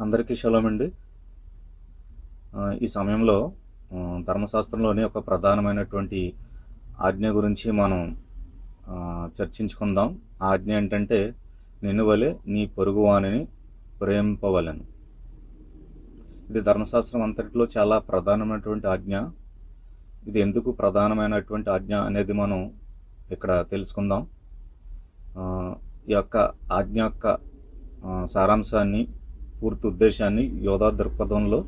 అందరికీ షలోమ్ అండి. ఈ సమయంలో ధర్మశాస్త్రంలోని ఒక ప్రధానమైనటువంటి ఆజ్ఞ గురించి మనం చర్చించుకుందాం. ఆ ఆజ్ఞ ఏంటంటే, నిన్ను వలె నీ పొరుగువానిని ప్రేమింపవలెను. ఇది ధర్మశాస్త్రం అంతటిలో చాలా ప్రధానమైనటువంటి ఆజ్ఞ. ఇది ఎందుకు ప్రధానమైనటువంటి ఆజ్ఞ అనేది మనం ఇక్కడ తెలుసుకుందాం. ఈ యొక్క ఆజ్ఞ యొక్క సారాంశాన్ని, పూర్తి ఉద్దేశాన్ని యోధా దృక్పథంలో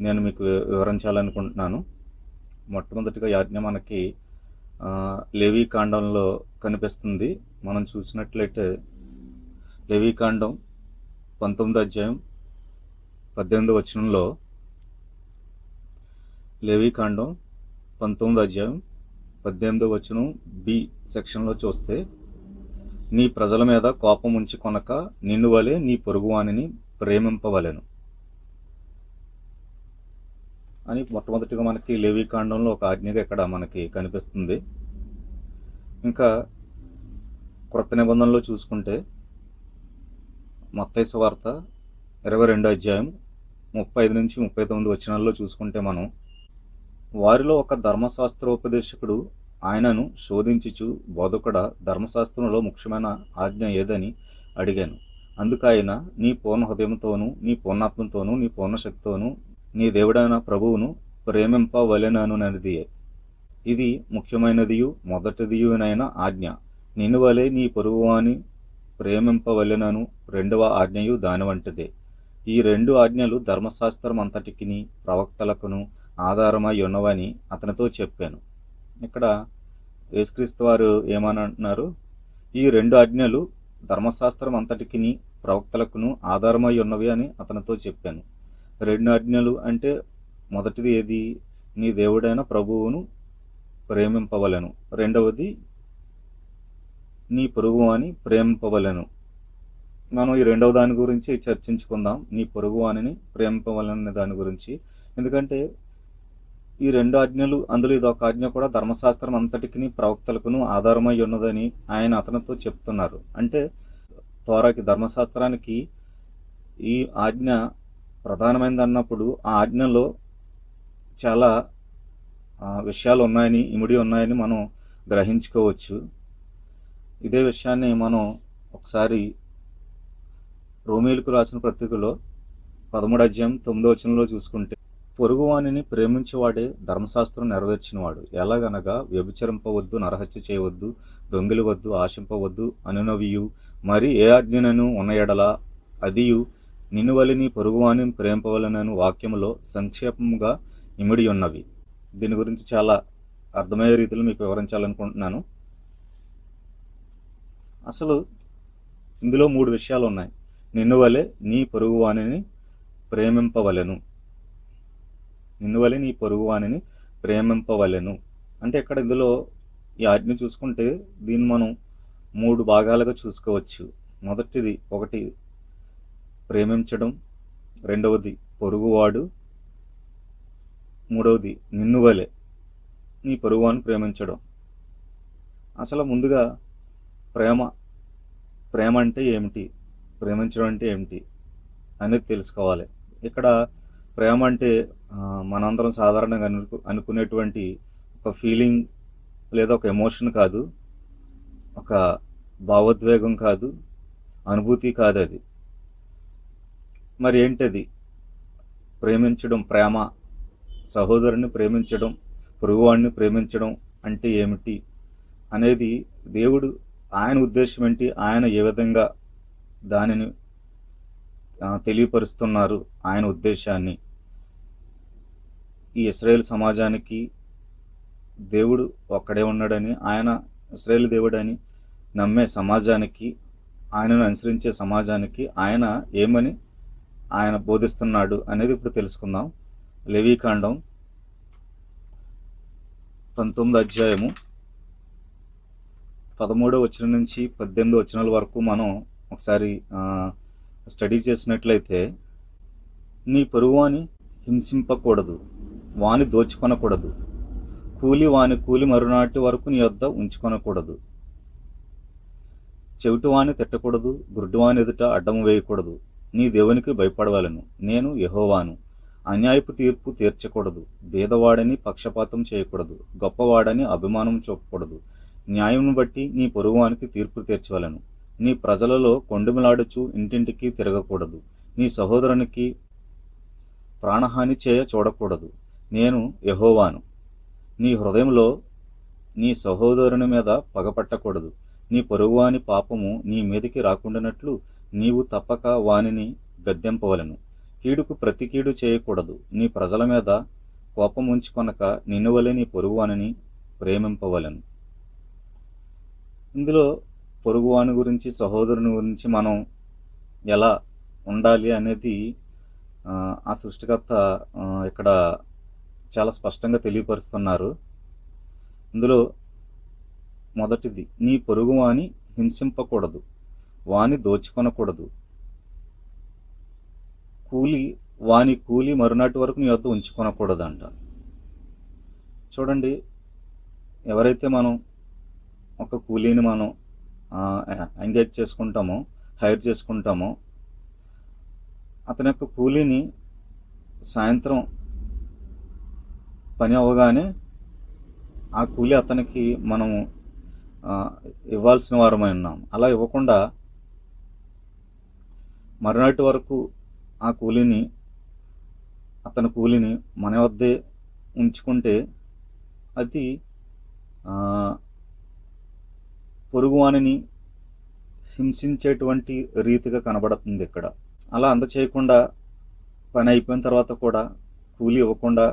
నేను మీకు వివరించాలనుకుంటున్నాను. మొట్టమొదటిగా ఈ ఆజ్ఞ మనకి లేవీకాండంలో కనిపిస్తుంది. మనం చూసినట్లయితే లేవీకాండం 19వ అధ్యాయం 18వ వచనంలో, లేవీకాండం 19వ అధ్యాయం 18వ వచనం బి సెక్షన్లో చూస్తే, నీ ప్రజల మీద కోపం ఉంచుకొనక నిన్ను వలె నీ పొరుగువానిని ప్రేమింపవలెను అని మొట్టమొదటిగా మనకి లేవీకాండంలో ఒక ఆజ్ఞగా ఇక్కడ మనకి కనిపిస్తుంది. ఇంకా క్రొత్త నిబంధనలో చూసుకుంటే మత్తయి సువార్త 22వ అధ్యాయం 35 నుంచి 39 వచనాల్లో చూసుకుంటే, మనం వారిలో ఒక ధర్మశాస్త్రోపదేశకుడు ఆయనను శోధించుచు, బోధకుడా, ధర్మశాస్త్రంలో ముఖ్యమైన ఆజ్ఞ ఏదని అడిగాను. అందుకు ఆయన, నీ పూర్ణ హృదయంతోనూ, నీ పూర్ణాత్మతోనూ, నీ పూర్ణ శక్తితోనూ నీ దేవుడైన ప్రభువును ప్రేమింపవలెననున్నది. ఇది ముఖ్యమైనదియు మొదటిదియునైన ఆజ్ఞ. నిన్ను వలె నీ పొరుగువాని ప్రేమింపవలెనను రెండవ ఆజ్ఞయు దాని వంటిదే. ఈ రెండు ఆజ్ఞలు ధర్మశాస్త్రం అంతటికిని ప్రవక్తలకును ఆధారమై ఉన్నవని అతనితో చెప్పాను. ఇక్కడ యేసుక్రీస్తు వారు ఏమని అంటున్నారు? ఈ రెండు ఆజ్ఞలు ధర్మశాస్త్రం అంతటికిని ప్రవక్తలకును ఆధారమై ఉన్నవి అని అతనితో చెప్పాను. రెండు ఆజ్ఞలు అంటే మొదటిది ఏది? నీ దేవుడైన ప్రభువును ప్రేమింపవలెను. రెండవది నీ పొరుగువాని ప్రేమింపవలెను. మనం ఈ రెండవ దాని గురించి చర్చించుకుందాం, నీ పొరుగువానిని ప్రేమింపవలెను దాని గురించి. ఎందుకంటే ఈ రెండు ఆజ్ఞలు, అందులో ఇదొక ఆజ్ఞ కూడా ధర్మశాస్త్రం అంతటికి ప్రవక్తలకును ఆధారమై ఉన్నదని ఆయన అతనితో చెప్తున్నారు. అంటే తోరాకి, ధర్మశాస్త్రానికి ఈ ఆజ్ఞ ప్రధానమైనది అన్నప్పుడు ఆ ఆజ్ఞలో చాలా విషయాలు ఉన్నాయని, ఇమిడి ఉన్నాయని మనం గ్రహించుకోవచ్చు. ఇదే విషయాన్ని మనం ఒకసారి రోమీయులకు రాసిన పత్రికలో 13వ అధ్యాయం 9వ వచనంలో చూసుకుంటే, పొరుగువానిని ప్రేమించేవాడే ధర్మశాస్త్రం నెరవేర్చినవాడు. ఎలాగనగా, వ్యభిచరింపవద్దు, నరహత్య చేయవద్దు, దొంగిలవద్దు, ఆశింపవద్దు అనునవియు మరి ఏ ఆజ్ఞనను ఉన్న ఎడల అదియు నిన్ను వలె నీ పొరుగువానిని ప్రేమింపవలెనను వాక్యములో సంక్షేపముగా ఇమిడి ఉన్నవి. దీని గురించి చాలా అర్థమయ్యే రీతిలో మీకు వివరించాలనుకుంటున్నాను. అసలు ఇందులో 3 విషయాలు ఉన్నాయి. నిన్ను వలె నీ పొరుగువానిని ప్రేమింపవలెను. నిన్ను వలె నీ పొరుగువానిని ప్రేమింపవలెను అంటే ఇక్కడ ఇందులో ఈ ఆజ్ఞ చూసుకుంటే దీన్ని మనం 3 భాగాలుగా చూసుకోవచ్చు. మొదటిది, ఒకటి ప్రేమించడం, రెండవది పొరుగువాడు, మూడవది నిన్ను వలె నీ పొరుగువాని ప్రేమించడం. అసలు ముందుగా ప్రేమ అంటే ఏమిటి, ప్రేమించడం అంటే ఏమిటి అనేది తెలుసుకోవాలి. ఇక్కడ ప్రేమ అంటే మనందరం సాధారణంగా అనుకునేటువంటి ఒక ఫీలింగ్ లేదా ఒక ఎమోషన్ కాదు, ఒక భావోద్వేగం కాదు, అనుభూతి కాదు. అది మరి ఏంటది? ప్రేమించడం, ప్రేమ, సహోదరుని ప్రేమించడం, పొరుగువాడిని ప్రేమించడం అంటే ఏమిటి అనేది దేవుడు, ఆయన ఉద్దేశం ఏంటి, ఆయన ఏ విధంగా దానిని తెలియపరుస్తున్నారు, ఆయన ఉద్దేశాన్ని. ఈ ఇశ్రాయేల్ సమాజానికి దేవుడు ఒక్కడే ఉన్నాడని, ఆయన ఇశ్రాయేల్ దేవుడని నమ్మే సమాజానికి, ఆయనను అనుసరించే సమాజానికి ఆయన ఏమని ఆయన బోధిస్తున్నాడు అనేది ఇప్పుడు తెలుసుకుందాం. లేవీకాండం 19వ అధ్యాయము 13వ వచనం నుంచి 18వ వచనాల వరకు మనం ఒకసారి స్టడీ చేసినట్లయితే, నీ పొరుగువాని హింసింపకూడదు, వాని దోచుకొనకూడదు, వాని కూలి మరునాటి వరకు నీ వద్ద ఉంచుకొనకూడదు, చెవిటివాని తిట్టకూడదు, గుడ్డివాని ఎదుట అడ్డం వేయకూడదు, నీ దేవునికి భయపడవలెను. నేను యెహోవాను. అన్యాయపు తీర్పు తీర్చకూడదు, బీదవాడని పక్షపాతం చేయకూడదు, గొప్పవాడని అభిమానం చూపకూడదు. న్యాయం బట్టి నీ పొరుగువానికి తీర్పు తీర్చవలెను. నీ ప్రజలలో కొండెములాడుచు ఇంటింటికి తిరగకూడదు. నీ సహోదరునికి ప్రాణహాని చేయ చూడకూడదు. నేను యెహోవాను. నీ హృదయంలో నీ సహోదరుని మీద పగపట్టకూడదు. నీ పొరుగువాని పాపము నీ మీదికి రాకుండానట్లు నీవు తప్పక వానిని గద్దెంపవలెను. కీడుకు ప్రతి కీడు చేయకూడదు. నీ ప్రజల మీద కోపం ఉంచుకొనక నిన్ను వలె నీ పొరుగువానిని ప్రేమింపవలెను. ఇందులో పొరుగువాని గురించి, సహోదరుని గురించి మనం ఎలా ఉండాలి అనేది ఆ సృష్టికర్త ఇక్కడ చాలా స్పష్టంగా తెలియపరుస్తున్నారు. ఇందులో మొదటిది, నీ పొరుగువాని హింసింపకూడదు, వాని దోచుకొనకూడదు. వాని కూలి మరునాటి వరకు నీ వద్ద ఉంచుకొనకూడదంట. చూడండి, ఎవరైతే మనం ఒక కూలీని మనం ఎంగేజ్ చేసుకుంటామో, హైర్ చేసుకుంటామో, అతని యొక్క కూలీని సాయంత్రం పని అవ్వగానే ఆ కూలి అతనికి మనము ఇవ్వాల్సిన వారమై ఉన్నాం. అలా ఇవ్వకుండా మరునాటి వరకు ఆ కూలీని, అతని కూలీని మన వద్దే ఉంచుకుంటే అది పొరుగువానిని హింసించేటువంటి రీతిగా కనబడుతుంది ఇక్కడ. అలా అందచేయకుండా పని అయిపోయిన తర్వాత కూడా కూలీ ఇవ్వకుండా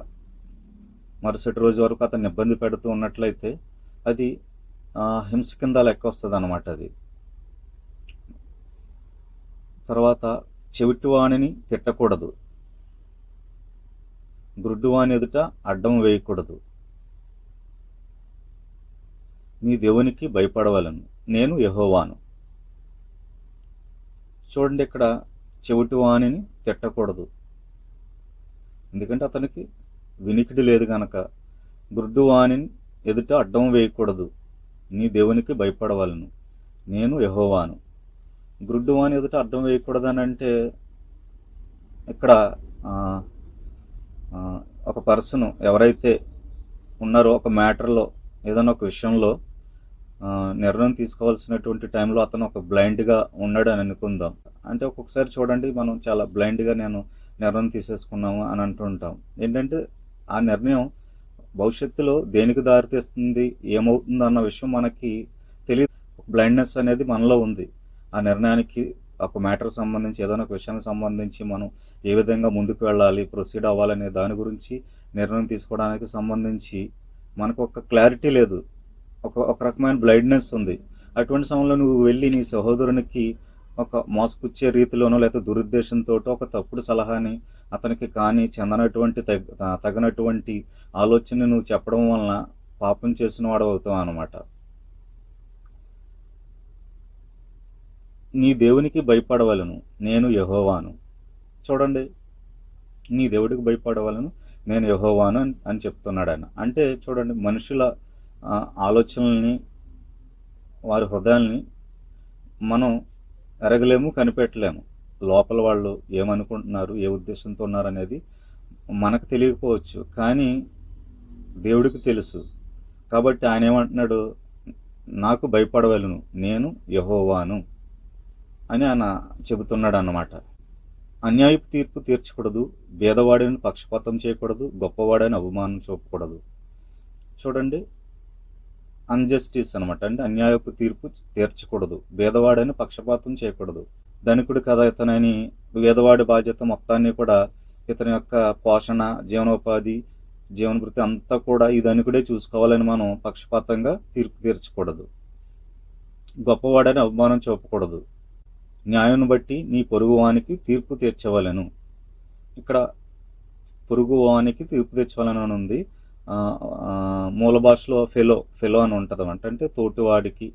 మరుసటి రోజు వరకు అతన్ని ఇబ్బంది పెడుతూ ఉన్నట్లయితే అది హింస కింద లెక్క వస్తుంది అన్నమాట. అది తర్వాత చెవిటివాణిని తిట్టకూడదు, గ్రుడ్డువాని ఎదుట అడ్డం వేయకూడదు. నీ దేవునికి భయపడవలను, నేను యెహోవాను. చూడండి, ఇక్కడ చెవిటివాణిని తిట్టకూడదు, ఎందుకంటే అతనికి వినికిడి లేదు కనుక. గుడ్డువాణిని ఎదుట అడ్డం వేయకూడదు, నీ దేవునికి భయపడవలను, నేను యెహోవాను. గుడ్డువాని ఎదుట అడ్డం వేయకూడదని అంటే ఇక్కడ ఒక పర్సన్ ఎవరైతే ఉన్నారో ఒక మ్యాటర్లో, ఏదైనా ఒక విషయంలో నిర్ణయం తీసుకోవాల్సినటువంటి టైంలో అతను ఒక బ్లైండ్గా ఉన్నాడు అని అనుకుందాం. అంటే ఒక్కొక్కసారి చూడండి, మనం చాలా బ్లైండ్గా నేను నిర్ణయం తీసేసుకున్నాము అని అంటుంటాం. ఏంటంటే ఆ నిర్ణయం భవిష్యత్తులో దేనికి దారితీస్తుంది, ఏమవుతుంది అన్న విషయం మనకి తెలియదు. బ్లైండ్నెస్ అనేది మనలో ఉంది. ఆ నిర్ణయానికి, ఒక మ్యాటర్ సంబంధించి, ఏదైనా ఒక విషయానికి సంబంధించి మనం ఏ విధంగా ముందుకు వెళ్ళాలి, ప్రొసీడ్ అవ్వాలనే దాని గురించి నిర్ణయం తీసుకోవడానికి సంబంధించి మనకు ఒక క్లారిటీ లేదు, ఒక రకమైన బ్లైండ్నెస్ ఉంది. అటువంటి సమయంలో నువ్వు వెళ్ళి నీ సహోదరునికి ఒక మోసపుచ్చే రీతిలోనో లేకపోతే దురుద్దేశంతో ఒక తప్పుడు సలహాని అతనికి కానీ చెందనటువంటి తగినటువంటి ఆలోచన నువ్వు చెప్పడం వలన పాపం చేసిన వాడు అవుతావు అన్నమాట. నీ దేవునికి భయపడవలను, నేను యెహోవాను. చూడండి, నీ దేవుడికి భయపడవలను, నేను యెహోవాను అని చెప్తున్నాడు ఆయన. అంటే చూడండి, మనుషుల ఆలోచనల్ని, వారి హృదయాల్ని మనం ఎరగలేము, కనిపెట్టలేము. లోపల వాళ్ళు ఏమనుకుంటున్నారు, ఏ ఉద్దేశంతో ఉన్నారు అనేది మనకు తెలియకపోవచ్చు, కానీ దేవుడికి తెలుసు. కాబట్టి ఆయన ఏమంటున్నాడు, నాకు భయపడవలను, నేను యెహోవాను అని ఆయన చెబుతున్నాడు అన్నమాట. అన్యాయపు తీర్పు తీర్చకూడదు, భేదవాడిని పక్షపాతం చేయకూడదు, గొప్పవాడని అవమానం చూపకూడదు. చూడండి, అన్జస్టిస్ అనమాట. అంటే అన్యాయపు తీర్పు తీర్చకూడదు, భేదవాడని పక్షపాతం చేయకూడదు. ధనికుడు కదా ఇతనని భేదవాడి బాధ్యత మొత్తాన్ని కూడా, ఇతని యొక్క పోషణ, జీవనోపాధి, జీవనభృతి అంతా కూడా ఈ ధనికుడే చూసుకోవాలని మనం పక్షపాతంగా తీర్పు తీర్చకూడదు. గొప్పవాడని అవమానం చూపకూడదు. న్యాయం బట్టి నీ పొరుగువానికి తీర్పు తీర్చవలెను. ఇక్కడ పొరుగువానికి తీర్పు తీర్చవలను అని ఉంది. మూల భాషలో ఫెలో అని ఉంటుంది అనమాట. అంటే తోటివాడికి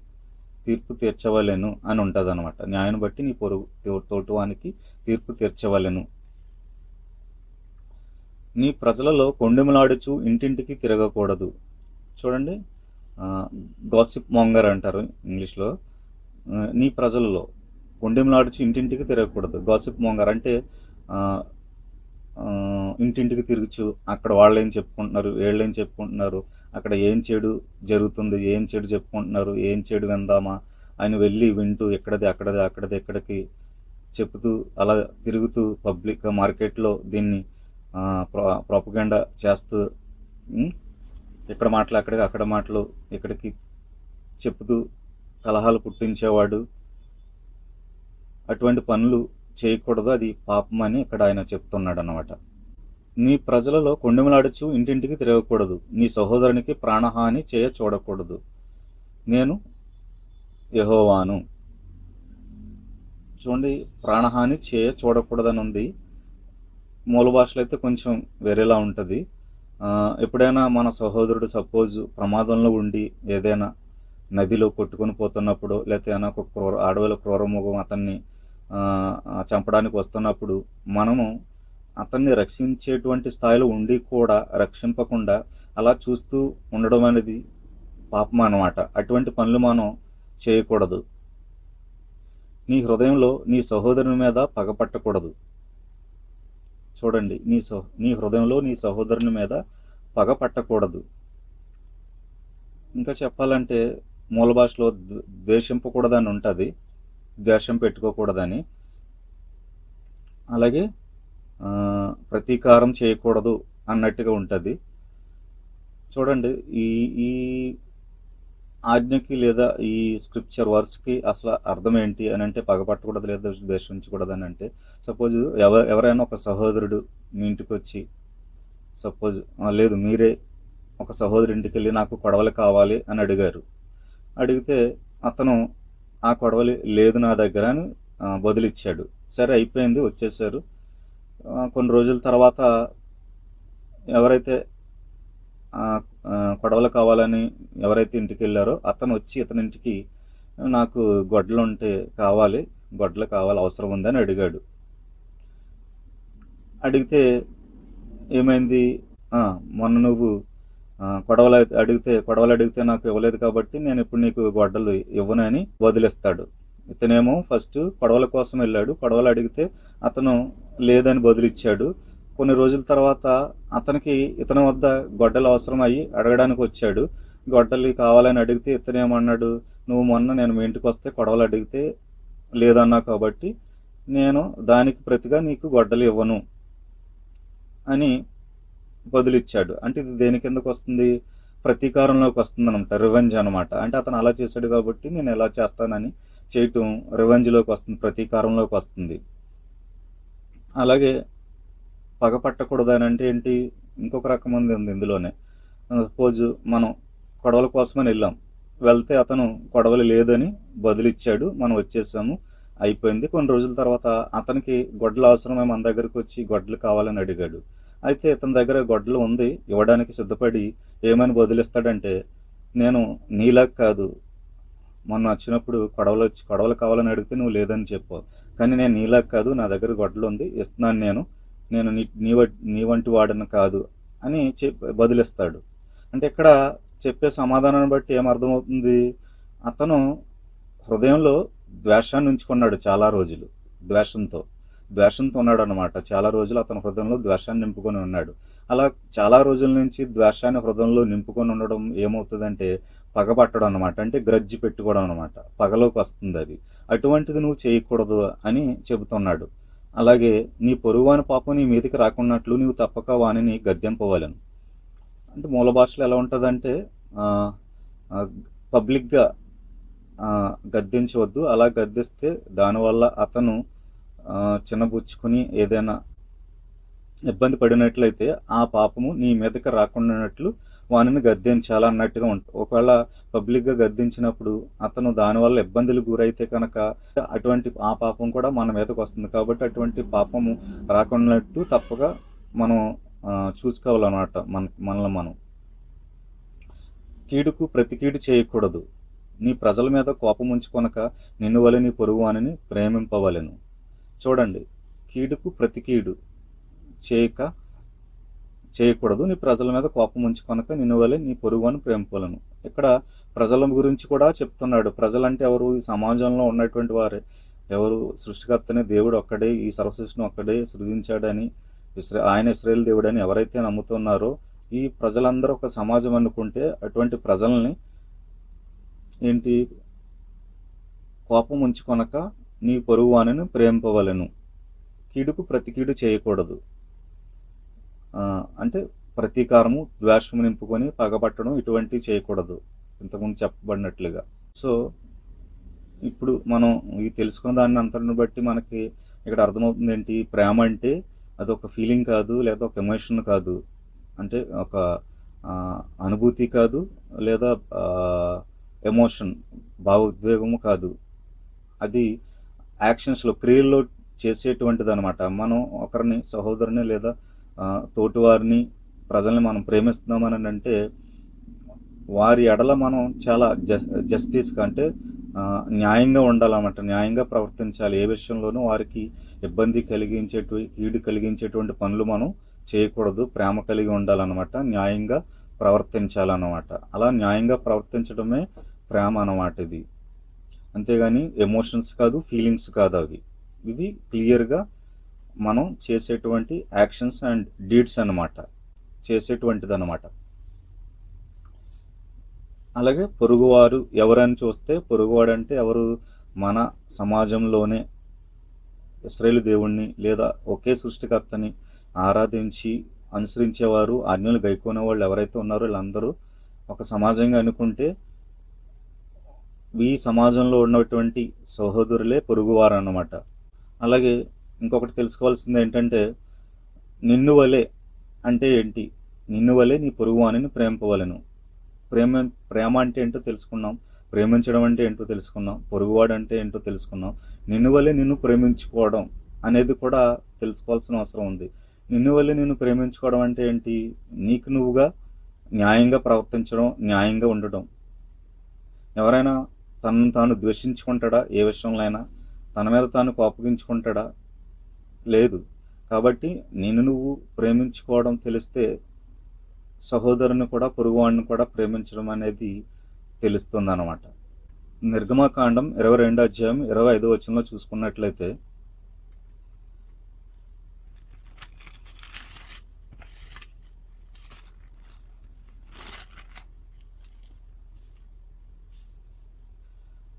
తీర్పు తీర్చవలెను అని ఉంటుంది అనమాట. న్యాయం బట్టి నీ తోటివానికి తీర్పు తీర్చవలెను. నీ ప్రజలలో కొండెములాడుచు ఇంటింటికి తిరగకూడదు. చూడండి, గాసిప్ మాంగర్ అంటారు ఇంగ్లీష్లో. నీ ప్రజలలో కొండెములాడుచు ఇంటింటికి తిరగకూడదు. గాసిప్ మోంగర్ అంటే ఆ, ఆ, ఇంటింటికి తిరుగుచు అక్కడ వాళ్ళేం చెప్పుకుంటున్నారు, వీళ్ళేం చెప్పుకుంటున్నారు, అక్కడ ఏం చెడు జరుగుతుంది, ఏం చెడు చెప్పుకుంటున్నారు, ఏం చెడు విందామా అని వెళ్ళి వింటూ ఎక్కడది అక్కడది అక్కడది ఎక్కడికి చెప్తూ అలా తిరుగుతూ పబ్లిక్ మార్కెట్లో దీన్ని ప్రాపగండా చేస్తూ ఉమ్, ఇక్కడ మాటలు అక్కడికి, అక్కడ మాటలు ఇక్కడికి చెప్తూ కలహాలు పుట్టించేవాడు. అటువంటి పనులు చేయకూడదు, అది పాపం అని ఇక్కడ ఆయన చెప్తున్నాడు అన్నమాట. నీ ప్రజలలో కొండెములాడుచు ఇంటింటికి తిరగకూడదు, నీ సహోదరునికి ప్రాణహాని చేయ చూడకూడదు, నేను యెహోవాను. చూడండి, ప్రాణహాని చేయ చూడకూడదని ఉంది. మూల భాషలో అయితే కొంచెం వేరేలా ఉంటుంది. ఎప్పుడైనా మన సహోదరుడు సపోజ్ ప్రమాదంలో ఉండి ఏదైనా నదిలో కొట్టుకొని పోతున్నప్పుడు, లేకపోతే ఏమైనా ఒక అడవిలో క్రూరమృగం అతన్ని చంపడానికి వస్తున్నప్పుడు మనము అతన్ని రక్షించేటువంటి స్థాయిలో ఉండి కూడా రక్షింపకుండా అలా చూస్తూ ఉండడం అనేది పాపం అన్నమాట. అటువంటి పనులు మనం చేయకూడదు. నీ హృదయంలో నీ సహోదరుని మీద పగపట్టకూడదు. చూడండి, నీ హృదయంలో నీ సహోదరుని మీద పగ పట్టకూడదు. ఇంకా చెప్పాలంటే మూల భాషలో ద్వేషింపకూడదని ఉంటుంది, ద్వేషం పెట్టుకోకూడదని. అలాగే ప్రతీకారం చేయకూడదు అన్నట్టుగా ఉంటుంది. చూడండి, ఈ ఈ ఆజ్ఞకి లేదా ఈ స్క్రిప్చర్ వర్స్కి అసలు అర్థం ఏంటి అని అంటే, పగపట్టకూడదు లేదా ద్వేషించకూడదు అని అంటే, సపోజ్ ఎవరైనా ఒక సహోదరుడు మీ ఇంటికి వచ్చి, సపోజ్ లేదు మీరే ఒక సహోదరు ఇంటికి వెళ్ళి నాకు కొడవలి కావాలి అని అడిగారు. అడిగితే అతను ఆ కొడవలి లేదు నా దగ్గర అని బదులిచ్చాడు. సరే అయిపోయింది, వచ్చేసారు. కొన్ని రోజుల తర్వాత ఎవరైతే కొడవలు కావాలని ఎవరైతే ఇంటికి వెళ్ళారో అతను వచ్చి ఇతని ఇంటికి నాకు గొడ్డలు ఉంటే కావాలి, గొడ్డలు కావాలి, అవసరం ఉందని అడిగాడు. అడిగితే ఏమైంది, మొన్న నువ్వు కొడవలు అడిగితే నాకు ఇవ్వలేదు కాబట్టి నేను ఇప్పుడు నీకు గొడ్డలు ఇవ్వనని వదిలేస్తాడు. ఇతనేమో ఫస్ట్ కొడవల కోసం వెళ్ళాడు, కొడవలు అడిగితే అతను లేదని బదులిచ్చాడు. కొన్ని రోజుల తర్వాత అతనికి ఇతని వద్ద గొడ్డలు అవసరం అయ్యి అడగడానికి వచ్చాడు. గొడ్డలు కావాలని అడిగితే ఇతనేమన్నాడు, నువ్వు మొన్న నేను మీ ఇంటికి వస్తే కొడవలు అడిగితే లేదన్నా కాబట్టి నేను దానికి ప్రతిగా నీకు గొడ్డలు ఇవ్వను అని బదులిచ్చాడు. అంటే ఇది దేని కిందకు వస్తుంది, ప్రతీకారంలోకి వస్తుంది అనమాట, రివెంజ్ అనమాట. అంటే అతను అలా చేశాడు కాబట్టి నేను ఎలా చేస్తానని చేయటం రివెంజ్లోకి వస్తుంది, ప్రతీకారంలోకి వస్తుంది. అలాగే పగపట్టకూడదు అని అంటే ఏంటి, ఇంకొక రకం ఉంది ఇందులోనే. సపోజ్ మనం కొడవల కోసమని వెళ్ళాం, వెళ్తే అతను కొడవలి లేదని బదులిచ్చాడు, మనం వచ్చేసాము, అయిపోయింది. కొన్ని రోజుల తర్వాత అతనికి గొడ్డలు అవసరమై మన దగ్గరికి వచ్చి గొడ్డలు కావాలని అడిగాడు. అయితే ఇతని దగ్గర గొడ్డలు ఉంది, ఇవ్వడానికి సిద్ధపడి ఏమని బదులిస్తాడంటే, నేను నీలా కాదు, మొన్న వచ్చినప్పుడు కొడవలు కావాలని అడిగితే నువ్వు లేదని చెప్పావు, కానీ నేను నీలా కాదు, నా దగ్గర గొడ్డలు ఉంది, ఇస్తున్నాను, నేను నీ వంటి వాడను కాదు అని బదులిస్తాడు. అంటే ఇక్కడ చెప్పే సమాధానాన్ని బట్టి ఏమర్థమవుతుంది, అతను హృదయంలో ద్వేషాన్ని ఉంచుకున్నాడు చాలా రోజులు, ద్వేషంతో ఉన్నాడు అనమాట. చాలా రోజులు అతని హృదయంలో ద్వేషాన్ని నింపుకొని ఉన్నాడు. అలా చాలా రోజుల నుంచి ద్వేషాన్ని హృదయంలో నింపుకొని ఉండడం ఏమవుతుందంటే పగపట్టడం అనమాట, అంటే గ్రజ్జి పెట్టుకోవడం అనమాట, పగలోకి వస్తుంది అది. అటువంటిది నువ్వు చేయకూడదు అని చెబుతున్నాడు. అలాగే నీ పొరుగువాని పాపం నీ మీదకి రాకున్నట్లు నీవు తప్పక వానిని గద్దెంపవలెను. అంటే మూల భాషలో ఎలా ఉంటుందంటే పబ్లిక్గా గద్దించవద్దు, అలా గద్దిస్తే దానివల్ల అతను చిన్నబుచ్చుకుని ఏదైనా ఇబ్బంది పడినట్లయితే ఆ పాపము నీ మీదకి రాకుండానట్లు వానిని గద్దించాలన్నట్టుగా ఉంటుంది. ఒకవేళ పబ్లిక్గా గద్దించినప్పుడు అతను దానివల్ల ఇబ్బందులు గురైతే కనుక అటువంటి ఆ పాపం కూడా మన మీదకి వస్తుంది. కాబట్టి అటువంటి పాపము రాకున్నట్టు తప్పక మనం చూసుకోవాలన్నమాట. మనల్ని మనం కీడుకు ప్రతి కీడు చేయకూడదు, నీ ప్రజల మీద కోపం ఉంచుకొనక నిన్ను వలె నీ పొరుగువానిని ప్రేమింపవలెను. చూడండి, కీడుకు ప్రతి కీడు చేయకూడదు, నీ ప్రజల మీద కోపం ఉంచుకొనక నిన్ను వలె నీ పొరుగువాని ప్రేమింపవలెను. ఇక్కడ ప్రజల గురించి కూడా చెప్తున్నాడు. ప్రజలంటే ఎవరు, ఈ సమాజంలో ఉన్నటువంటి వారే. ఎవరు సృష్టికర్తనే దేవుడు ఒక్కడే, ఈ సర్వసృష్టిని ఒక్కడే సృజించాడని, ఆయన ఇశ్రాయేలు దేవుడని ఎవరైతే నమ్ముతున్నారో ఈ ప్రజలందరూ ఒక సమాజం అనుకుంటే అటువంటి ప్రజల్ని ఏంటి కోపం ఉంచుకొనక నీ పొరుగువానిని ప్రేమింపవలెను, కీడుకు ప్రతి కీడు చేయకూడదు. అంటే ప్రతీకారము, ద్వేషము నింపుకొని పగబట్టడం ఇటువంటివి చేయకూడదు, ఇంతకుముందు చెప్పబడినట్లుగా. సో ఇప్పుడు మనం ఈ తెలుసుకున్న దాన్ని అంతటిని బట్టి మనకి ఇక్కడ అర్థమవుతుంది ఏంటి, ప్రేమ అంటే అది ఒక ఫీలింగ్ కాదు, లేదా ఒక ఎమోషన్ కాదు, అంటే ఒక అనుభూతి కాదు, లేదా ఎమోషన్ భావోద్వేగము కాదు, అది యాక్షన్స్లో, క్రియల్లో చేసేటువంటిది అనమాట. మనం ఒకరిని, సహోదరుని లేదా తోటివారిని, ప్రజల్ని మనం ప్రేమిస్తున్నామని అంటే వారి ఎడల మనం చాలా జస్టిస్గా అంటే న్యాయంగా ఉండాలన్నమాట, న్యాయంగా ప్రవర్తించాలి. ఏ విషయంలోనూ వారికి ఇబ్బంది కీడు కలిగించేటువంటి పనులు మనం చేయకూడదు, ప్రేమ కలిగి ఉండాలన్నమాట, న్యాయంగా ప్రవర్తించాలన్నమాట. అలా న్యాయంగా ప్రవర్తించడమే ప్రేమ అన్నమాట ఇది. అంతేగాని ఎమోషన్స్ కాదు, ఫీలింగ్స్ కాదు అవి. ఇవి క్లియర్గా మనం చేసేటువంటి యాక్షన్స్ అండ్ డీడ్స్ అన్నమాట, చేసేటువంటిది అన్నమాట. అలాగే పొరుగువారు ఎవరని చూస్తే, పొరుగువాడు అంటే ఎవరు, మన సమాజంలోనే ఇశ్రాయేలు దేవుణ్ణి లేదా ఒకే సృష్టికర్తని ఆరాధించి అనుసరించేవారు, ఆజ్ఞలు గైకొనే వాళ్ళు ఎవరైతే ఉన్నారో వీళ్ళందరూ ఒక సమాజంగా అనుకుంటే ఈ సమాజంలో ఉన్నటువంటి సహోదరులే పొరుగువారు అన్నమాట. అలాగే ఇంకొకటి తెలుసుకోవాల్సింది ఏంటంటే, నిన్ను వలె అంటే ఏంటి, నిన్ను వలె నీ పొరుగువానిని ప్రేమింపవలెను. ప్రేమ అంటే ఏంటో తెలుసుకున్నాం, ప్రేమించడం అంటే ఏంటో తెలుసుకున్నాం, పొరుగువాడు అంటే ఏంటో తెలుసుకున్నాం. నిన్ను వల్లే నిన్ను ప్రేమించుకోవడం అనేది కూడా తెలుసుకోవాల్సిన అవసరం ఉంది. నిన్ను వల్లే నిన్ను ప్రేమించుకోవడం అంటే ఏంటి, నీకు నువ్వుగా న్యాయంగా ప్రవర్తించడం, న్యాయంగా ఉండడం. ఎవరైనా తనను తాను ద్వేషించుకుంటాడా, ఏ విషయంలో అయినా తన మీద తాను కోపగించుకుంటాడా, లేదు. కాబట్టి నిన్ను నువ్వు ప్రేమించుకోవడం తెలిస్తే సహోదరుని కూడా, పొరుగువాడిని కూడా ప్రేమించడం అనేది తెలుస్తుంది అన్నమాట. నిర్గమకాండం 22వ అధ్యాయం 25వ వచనంలో చూసుకున్నట్లయితే,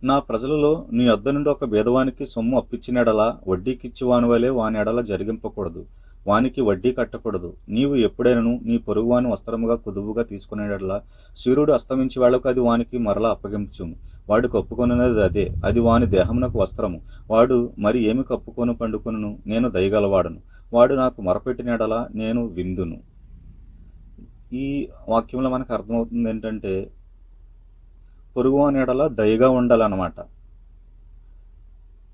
నా ప్రజలలో నీ వద్ద నుండి ఒక బేదవానికి సొమ్ము అప్పిచ్చినడలా వడ్డీకిచ్చువాని వలె వాని ఎడల జరిగింపకూడదు, వానికి వడ్డీ కట్టకూడదు. నీవు ఎప్పుడైనను నీ పొరుగువాని వస్త్రముగా కుదువుగా తీసుకునేటలా సూర్యుడు అస్తమించి వేళకు అది వానికి మరలా అప్పగించుము. వాడు కప్పుకొనున్నది అదే, అది వాని దేహమునకు వస్త్రము. వాడు మరి ఏమి కప్పుకొని పండుకొనును, నేను దయగలవాడను. వాడు నాకు మొరపెట్టినడలా నేను విందును. ఈ వాక్యంలో మనకు అర్థమవుతుంది ఏంటంటే, పొరుగువాని ఎడల దయగా ఉండాలన్నమాట.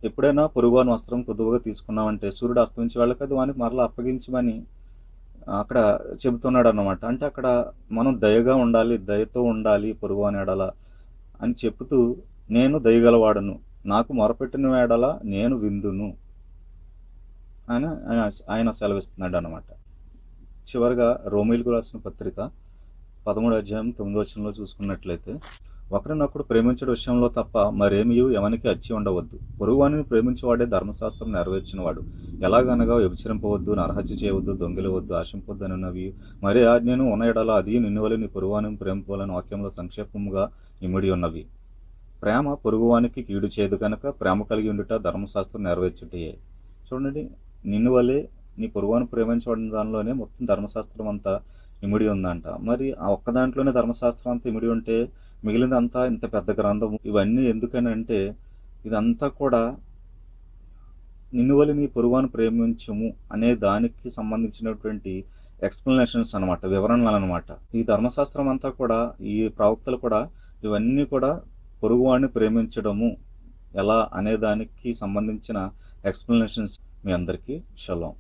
ఎప్పుడైనా పొరుగువాని వస్త్రం కుదువుగా తీసుకున్నామంటే సూర్యుడు అస్తమించే వాళ్ళకి అది వానికి మరలా అప్పగించమని అక్కడ చెబుతున్నాడు అన్నమాట. అంటే అక్కడ మనం దయగా ఉండాలి, దయతో ఉండాలి పొరుగువాని ఎడల అని చెబుతూ, నేను దయగలవాడను, నాకు మొరపెట్టిన ఎడల నేను విందును అని ఆయన సెలవిస్తున్నాడు అన్నమాట. చివరిగా రోమీయులకు రాసిన పత్రిక 13వ అధ్యాయం 9వ వచనంలో చూసుకున్నట్లయితే, ఒకరినొకడు ప్రేమించడం విషయంలో తప్ప మరేమీ ఎవనికి అచ్చి ఉండవద్దు. పొరుగువానిని ప్రేమించేవాడే ధర్మశాస్త్రం నెరవేర్చినవాడు. ఎలాగనగా వ్యభిచరింపవద్దు, నరహత్య చేయవద్దు, దొంగిలవద్దు, ఆశింపొద్దు అనున్నవి మరి ఆజ్ఞను ఉన్న ఎడల అది నిన్ను వలె నీ పొరుగువానిని ప్రేమింపవలని వాక్యంలో సంక్షేపముగా ఇమిడి ఉన్నవి. ప్రేమ పొరుగువానికి కీడు చేయదు కనుక ప్రేమ కలిగి ఉండుట ధర్మశాస్త్రం నెరవేర్చుటయే. చూడండి, నిన్ను వలె నీ పొరుగువాని ప్రేమించబడిన దానిలోనే మొత్తం ధర్మశాస్త్రం అంతా ఇమిడి ఉందంట. మరి ఆ ఒక్క దాంట్లోనే ధర్మశాస్త్రం అంతా ఇమిడి ఉంటే మిగిలిందంతా ఇంత పెద్ద గ్రంథం ఇవన్నీ ఎందుకని అంటే, ఇదంతా కూడా నిన్ను వలె నీ పొరుగువాని ప్రేమించుము అనే దానికి సంబంధించినటువంటి ఎక్స్ప్లెనేషన్స్ అనమాట, వివరణలు అనమాట. ఈ ధర్మశాస్త్రం అంతా కూడా, ఈ ప్రవక్తలు కూడా ఇవన్నీ కూడా పొరుగువాడిని ప్రేమించడము ఎలా అనే దానికి సంబంధించిన ఎక్స్ప్లెనేషన్స్. మీ అందరికీ షలోం.